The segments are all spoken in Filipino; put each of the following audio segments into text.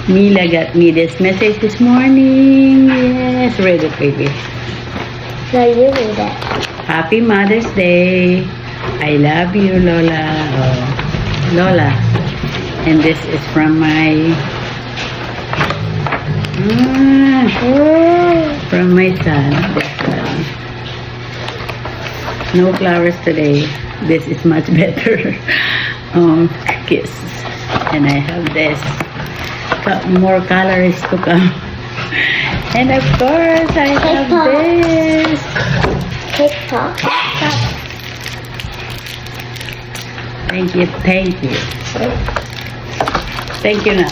Mila got me this message this morning. Yes, read it, baby. No, you read it. Happy Mother's Day. I love you, Lola. Oh, Lola. And this is from my from my son. This one. No flowers today. This is much better. Kiss. And I have this. More colors to come. And of course, I have this. TikTok. Thank you, thank you. Thank you na.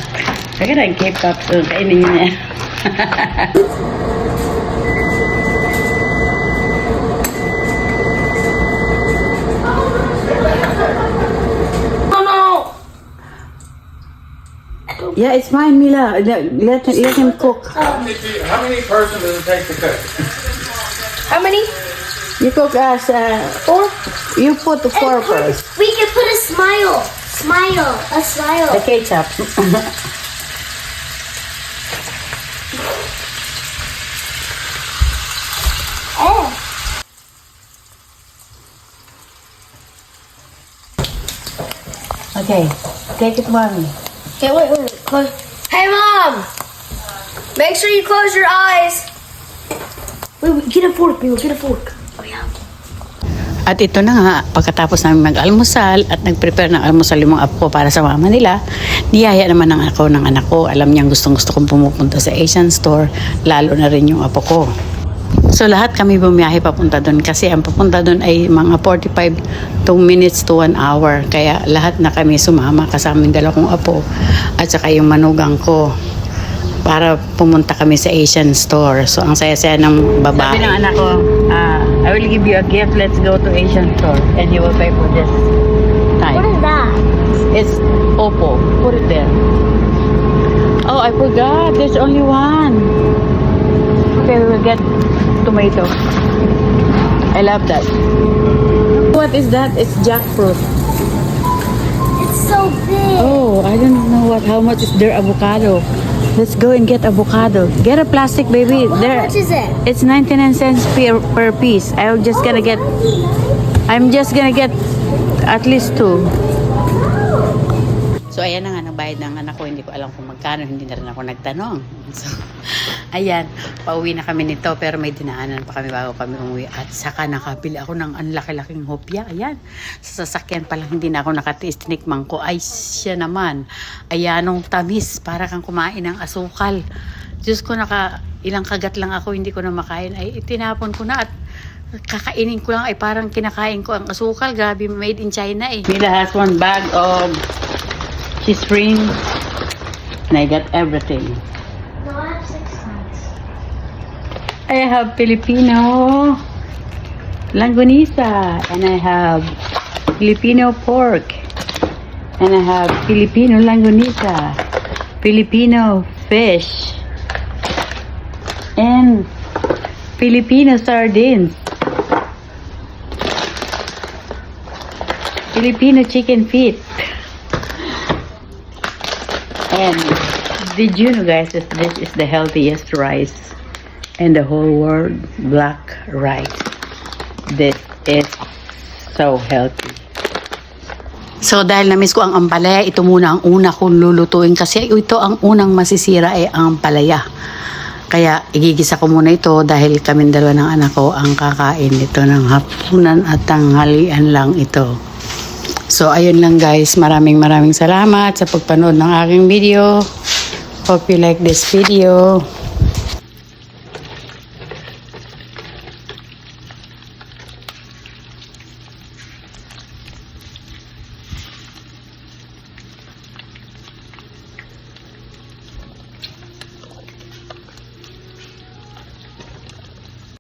Kaya na K-pop so kainin niya. Yeah, it's fine, Mila. Let him cook. How many persons does it take to cook? How many? You cook as 4. you put the 4 first. We can put a smile. Smile. A smile. The ketchup. Oh. Okay, take it, mommy. Okay, wait. Close. Hey, Mom. Make sure you close your eyes. Wait, get a fork, Bill. Get a fork. Oh, yeah. At ito na nga, pagkatapos namin mag-almusal at nag-prepare ng almusal yung mga apo ko para sa mama nila, niyaya naman ng anak ko. Alam niyang gustong-gusto kong pumupunta sa Asian store, lalo na rin yung apo ko. So lahat kami bumiyahe papunta doon kasi ang papunta doon ay mga 45 minutes to 1 hour. Kaya lahat na kami sumama kasama yung dalawang apo at saka yung manugang ko para pumunta kami sa Asian store. So ang saya-saya ng babae. Sabi ng anak ko, I will give you a gift. Let's go to Asian store and you will pay for this time. What is that? It's Oppo. Put it there. Oh, I forgot. There's only one. Okay, we will get tomato. I love that. What is that? It's jackfruit. It's so big. Oh, I don't know how much is their avocado. Let's go and get avocado. Get a plastic, baby. How much is it? It's 99 cents per piece. I'm just gonna get at least 2. So ayan na nga, nagbayad ng anak ko. Hindi ko alam kung magkano, hindi na rin ako nagtanong. So ayan, pauwi na kami nito pero may dinaanan pa kami bago kami umuwi. At saka nakabili ako ng ang laki-laking hopya. Ayan, sa sasakyan pa lang hindi na ako nakatiis. Tinikman ko, ay siya naman. Ayan, ang tamis, para kang kumain ng asukal. Diyos ko, ilang kagat lang ako, hindi ko na makain. Ay, tinapon ko na at kakainin ko lang ay parang kinakain ko ang asukal. Grabe, made in China eh. Mila has one bag of cheese ring and I got everything. No, I have 6 months. I have Filipino langganisa and I have Filipino pork and I have Filipino langganisa, Filipino fish and Filipino sardines, Filipino chicken feet. And did you know, guys, that this is the healthiest rice in the whole world? Black rice. This is so healthy. So dahil na-miss ko ang ampalaya, ito muna ang una kong lulutuin kasi ito ang unang masisira ay ang ampalaya. Kaya igigisa ko muna ito dahil kaming dalawa ng anak ko ang kakain nito ng hapunan at tanghalian lang ito. So ayun lang guys, maraming salamat sa pagpanood ng aking video. Hope you like this video.